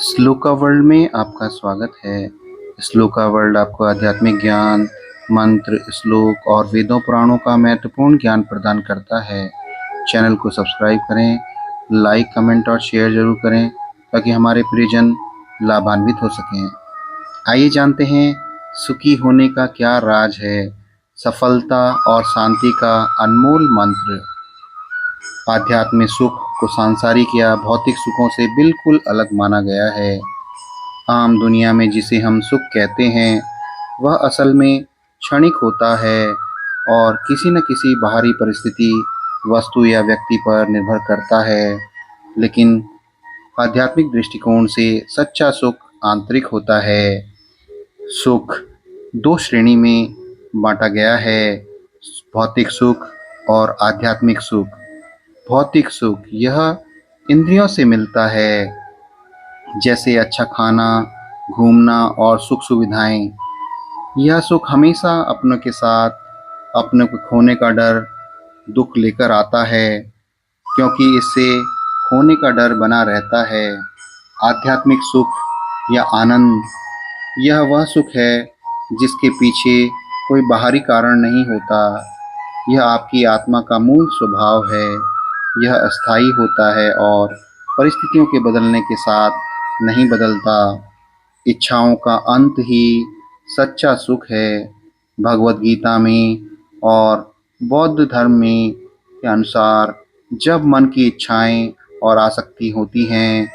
Shloka world में आपका स्वागत है। श्लोका वर्ल्ड आपको आध्यात्मिक ज्ञान, मंत्र, श्लोक और वेदों पुराणों का महत्वपूर्ण ज्ञान प्रदान करता है। चैनल को सब्सक्राइब करें, लाइक, कमेंट और शेयर जरूर करें ताकि हमारे प्रियजन लाभान्वित हो सकें। आइए जानते हैं सुखी होने का क्या राज है। सफलता और शांति का अनमोल मंत्र। आध्यात्मिक सुख को सांसारिक या भौतिक सुखों से बिल्कुल अलग माना गया है। आम दुनिया में जिसे हम सुख कहते हैं वह असल में क्षणिक होता है और किसी न किसी बाहरी परिस्थिति, वस्तु या व्यक्ति पर निर्भर करता है। लेकिन आध्यात्मिक दृष्टिकोण से सच्चा सुख आंतरिक होता है। सुख दो श्रेणी में बांटा गया है, भौतिक सुख और आध्यात्मिक सुख। भौतिक सुख यह इंद्रियों से मिलता है, जैसे अच्छा खाना, घूमना और सुख सुविधाएं। यह सुख हमेशा अपनों के साथ अपने को खोने का डर, दुख लेकर आता है, क्योंकि इससे खोने का डर बना रहता है। आध्यात्मिक सुख या आनंद यह वह सुख है जिसके पीछे कोई बाहरी कारण नहीं होता। यह आपकी आत्मा का मूल स्वभाव है। यह अस्थायी होता है और परिस्थितियों के बदलने के साथ नहीं बदलता। इच्छाओं का अंत ही सच्चा सुख है। भगवद गीता में और बौद्ध धर्म में के अनुसार जब मन की इच्छाएं और आसक्ति होती हैं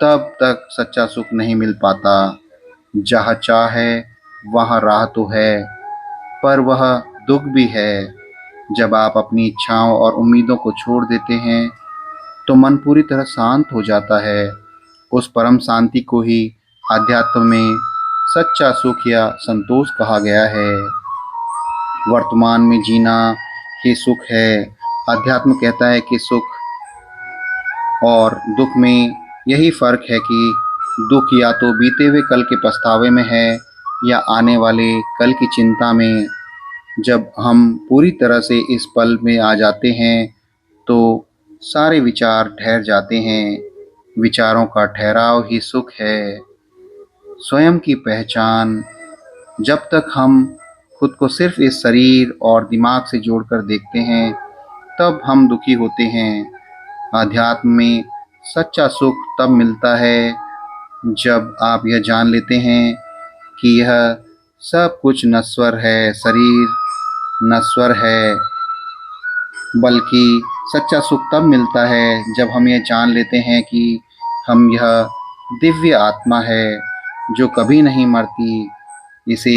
तब तक सच्चा सुख नहीं मिल पाता। जहाँ चाह है वहाँ राह तो है, पर वह दुख भी है। जब आप अपनी इच्छाओं और उम्मीदों को छोड़ देते हैं तो मन पूरी तरह शांत हो जाता है। उस परम शांति को ही आध्यात्म में सच्चा सुख या संतोष कहा गया है। वर्तमान में जीना ही सुख है। अध्यात्म कहता है कि सुख और दुख में यही फर्क है कि दुख या तो बीते हुए कल के पछतावे में है या आने वाले कल की चिंता में। जब हम पूरी तरह से इस पल में आ जाते हैं तो सारे विचार ठहर जाते हैं। विचारों का ठहराव ही सुख है। स्वयं की पहचान। जब तक हम खुद को सिर्फ इस शरीर और दिमाग से जोड़कर देखते हैं तब हम दुखी होते हैं। अध्यात्म में सच्चा सुख तब मिलता है जब आप यह जान लेते हैं कि यह सब कुछ नश्वर है। शरीर नश्वर है, बल्कि सच्चा सुख तब मिलता है जब हम ये जान लेते हैं कि हम यह दिव्य आत्मा है जो कभी नहीं मरती। इसे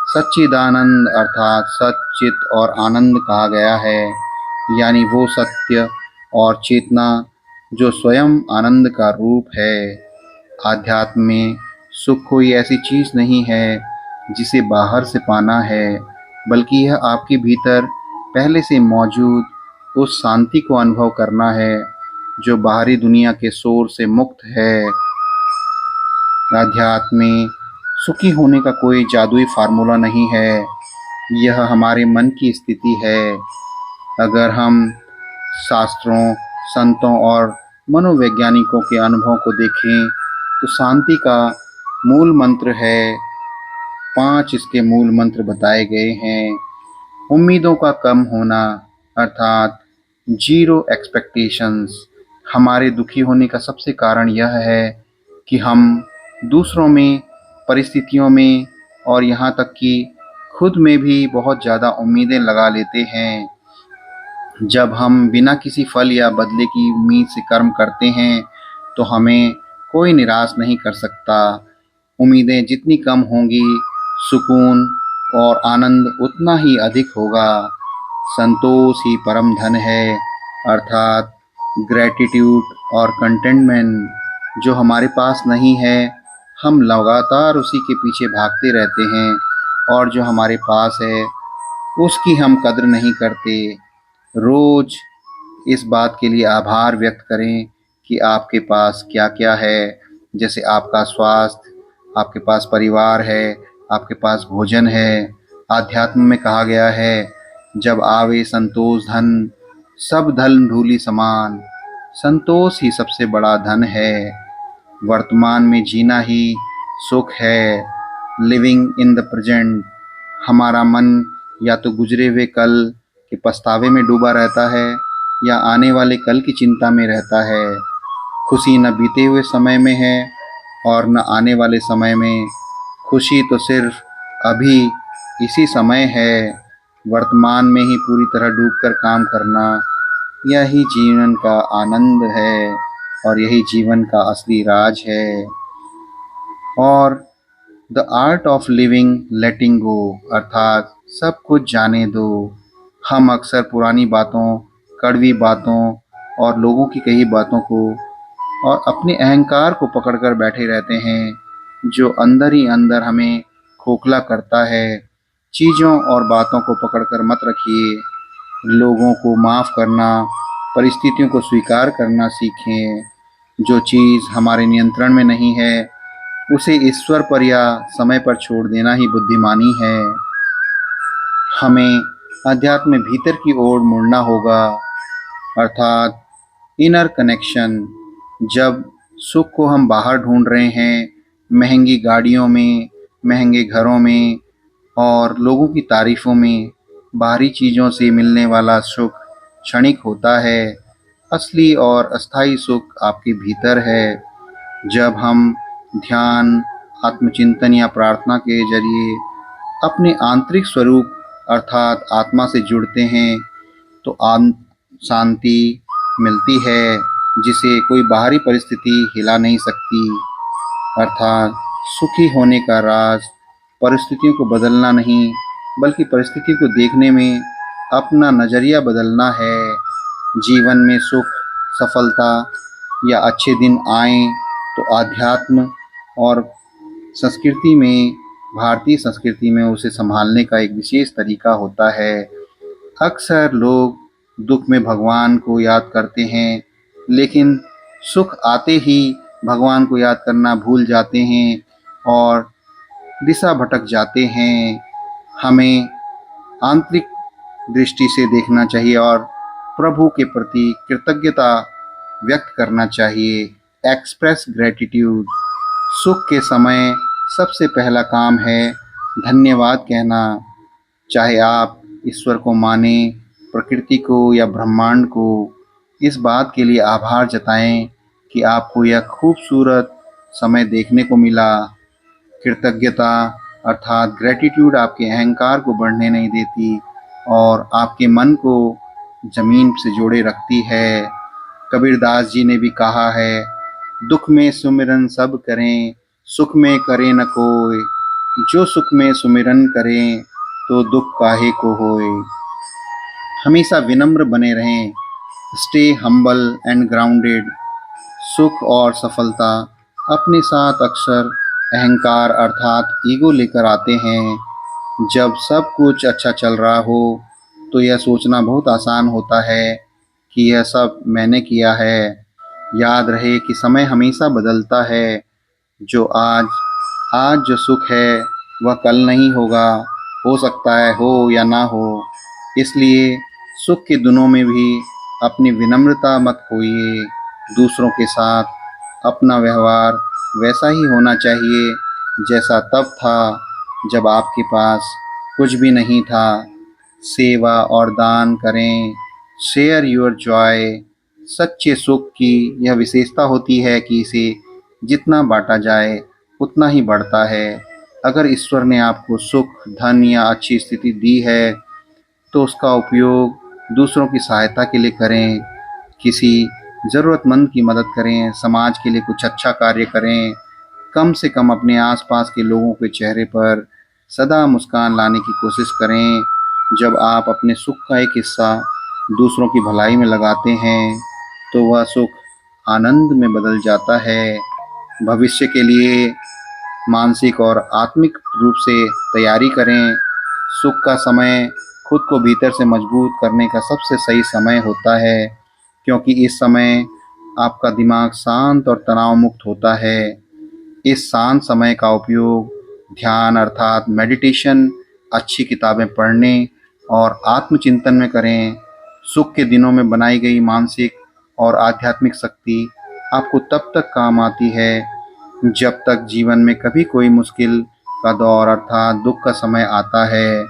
सच्चिदानंद अर्थात सच्चित और आनंद कहा गया है, यानी वो सत्य और चेतना जो स्वयं आनंद का रूप है। आध्यात्म में सुख कोई ऐसी चीज़ नहीं है जिसे बाहर से पाना है, बल्कि यह आपके भीतर पहले से मौजूद उस शांति को अनुभव करना है जो बाहरी दुनिया के शोर से मुक्त है। अध्यात्म में सुखी होने का कोई जादुई फार्मूला नहीं है, यह हमारे मन की स्थिति है। अगर हम शास्त्रों, संतों और मनोवैज्ञानिकों के अनुभव को देखें तो शांति का मूल मंत्र है। 5 इसके मूल मंत्र बताए गए हैं। उम्मीदों का कम होना अर्थात जीरो एक्सपेक्टेशंस। हमारे दुखी होने का सबसे कारण यह है कि हम दूसरों में, परिस्थितियों में और यहाँ तक कि खुद में भी बहुत ज़्यादा उम्मीदें लगा लेते हैं। जब हम बिना किसी फल या बदले की उम्मीद से कर्म करते हैं तो हमें कोई निराश नहीं कर सकता। उम्मीदें जितनी कम होंगी, सुकून और आनंद उतना ही अधिक होगा। संतोष ही परम धन है, अर्थात ग्रैटिट्यूड और कंटेंटमेंट जो हमारे पास नहीं है। हम लगातार उसी के पीछे भागते रहते हैं और जो हमारे पास है उसकी हम कद्र नहीं करते। रोज इस बात के लिए आभार व्यक्त करें कि आपके पास क्या क्या है, जैसे आपका स्वास्थ्य, आपके पास परिवार है, आपके पास भोजन है। आध्यात्म में कहा गया है, जब आवे संतोष धन, सब धन धूलि समान। संतोष ही सबसे बड़ा धन है। वर्तमान में जीना ही सुख है। Living in the present. हमारा मन या तो गुजरे हुए कल के पछतावे में डूबा रहता है या आने वाले कल की चिंता में रहता है। खुशी न बीते हुए समय में है और न आने वाले समय में। खुशी तो सिर्फ अभी इसी समय है। वर्तमान में ही पूरी तरह डूबकर काम करना, यही जीवन का आनंद है और यही जीवन का असली राज है। और द आर्ट ऑफ लिविंग लेटिंग गो, अर्थात सब कुछ जाने दो। हम अक्सर पुरानी बातों, कड़वी बातों और लोगों की कही बातों को और अपने अहंकार को पकड़कर बैठे रहते हैं, जो अंदर ही अंदर हमें खोखला करता है। चीज़ों और बातों को पकड़कर मत रखिए। लोगों को माफ़ करना, परिस्थितियों को स्वीकार करना सीखें। जो चीज़ हमारे नियंत्रण में नहीं है, उसे ईश्वर पर या समय पर छोड़ देना ही बुद्धिमानी है। हमें अध्यात्म में भीतर की ओर मुड़ना होगा, अर्थात इनर कनेक्शन। जब सुख को हम बाहर ढूंढ रहे हैं, महंगी गाड़ियों में, महंगे घरों में और लोगों की तारीफों में, बाहरी चीज़ों से मिलने वाला सुख क्षणिक होता है। असली और अस्थायी सुख आपके भीतर है। जब हम ध्यान, आत्मचिंतन या प्रार्थना के जरिए अपने आंतरिक स्वरूप अर्थात आत्मा से जुड़ते हैं, तो शांति मिलती है, जिसे कोई बाहरी परिस्थिति हिला नहीं सकती। अर्थात सुखी होने का राज परिस्थितियों को बदलना नहीं, बल्कि परिस्थिति को देखने में अपना नज़रिया बदलना है। जीवन में सुख, सफलता या अच्छे दिन आएं तो आध्यात्म और संस्कृति में, भारतीय संस्कृति में उसे संभालने का एक विशेष तरीका होता है। अक्सर लोग दुख में भगवान को याद करते हैं, लेकिन सुख आते ही भगवान को याद करना भूल जाते हैं और दिशा भटक जाते हैं। हमें आंतरिक दृष्टि से देखना चाहिए और प्रभु के प्रति कृतज्ञता व्यक्त करना चाहिए। Express gratitude. सुख के समय सबसे पहला काम है धन्यवाद कहना। चाहे आप ईश्वर को माने, प्रकृति को या ब्रह्मांड को, इस बात के लिए आभार जताएं कि आपको यह खूबसूरत समय देखने को मिला। कृतज्ञता अर्थात ग्रैटिट्यूड आपके अहंकार को बढ़ने नहीं देती और आपके मन को जमीन से जोड़े रखती है। कबीरदास जी ने भी कहा है, दुख में सुमिरन सब करें, सुख में करे न कोय। जो सुख में सुमिरन करें, तो दुख काहे को होए। हमेशा विनम्र बने रहें। Stay humble and grounded. सुख और सफलता अपने साथ अक्सर अहंकार अर्थात ईगो लेकर आते हैं। जब सब कुछ अच्छा चल रहा हो, तो यह सोचना बहुत आसान होता है कि यह सब मैंने किया है। याद रहे कि समय हमेशा बदलता है। जो आज आज जो सुख है, वह कल नहीं होगा। हो सकता है हो या ना हो। इसलिए सुख के दिनों में भी अपनी विनम्रता मत खोइए। दूसरों के साथ अपना व्यवहार वैसा ही होना चाहिए जैसा तब था, जब आपके पास कुछ भी नहीं था। सेवा और दान करें। Share your Joy. सच्चे सुख की यह विशेषता होती है कि इसे जितना बांटा जाए उतना ही बढ़ता है। अगर ईश्वर ने आपको सुख, धन या अच्छी स्थिति दी है, तो उसका उपयोग दूसरों की सहायता के लिए करें। किसी ज़रूरतमंद की मदद करें, समाज के लिए कुछ अच्छा कार्य करें। कम से कम अपने आसपास के लोगों के चेहरे पर सदा मुस्कान लाने की कोशिश करें। जब आप अपने सुख का एक हिस्सा दूसरों की भलाई में लगाते हैं, तो वह सुख आनंद में बदल जाता है। भविष्य के लिए मानसिक और आत्मिक रूप से तैयारी करें। सुख का समय खुद को भीतर से मजबूत करने का सबसे सही समय होता है, क्योंकि इस समय आपका दिमाग शांत और तनाव मुक्त होता है। इस शांत समय का उपयोग ध्यान अर्थात मेडिटेशन, अच्छी किताबें पढ़ने और आत्मचिंतन में करें। सुख के दिनों में बनाई गई मानसिक और आध्यात्मिक शक्ति आपको तब तक काम आती है जब तक जीवन में कभी कोई मुश्किल का दौर अर्थात दुख का समय आता है।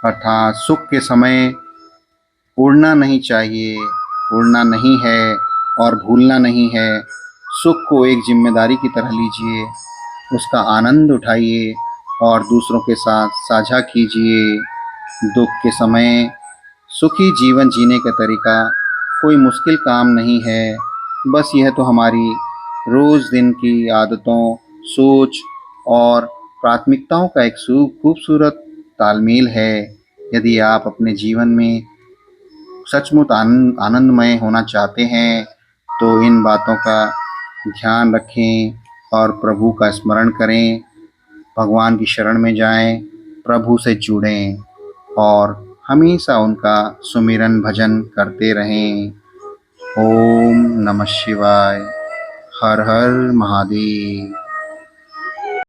अर्थात सुख के समय उड़ना नहीं चाहिए, उड़ना नहीं है और भूलना नहीं है। सुख को एक ज़िम्मेदारी की तरह लीजिए, उसका आनंद उठाइए और दूसरों के साथ साझा कीजिए। दुख के समय सुखी जीवन जीने का तरीका कोई मुश्किल काम नहीं है, बस यह तो हमारी रोज़ दिन की आदतों, सोच और प्राथमिकताओं का एक खूबसूरत तालमेल है। यदि आप अपने जीवन में सचमुच आनंदमय होना चाहते हैं तो इन बातों का ध्यान रखें और प्रभु का स्मरण करें, भगवान की शरण में जाएं, प्रभु से जुड़ें और हमेशा उनका सुमिरन भजन करते रहें। ओम नमः शिवाय। हर हर महादेव।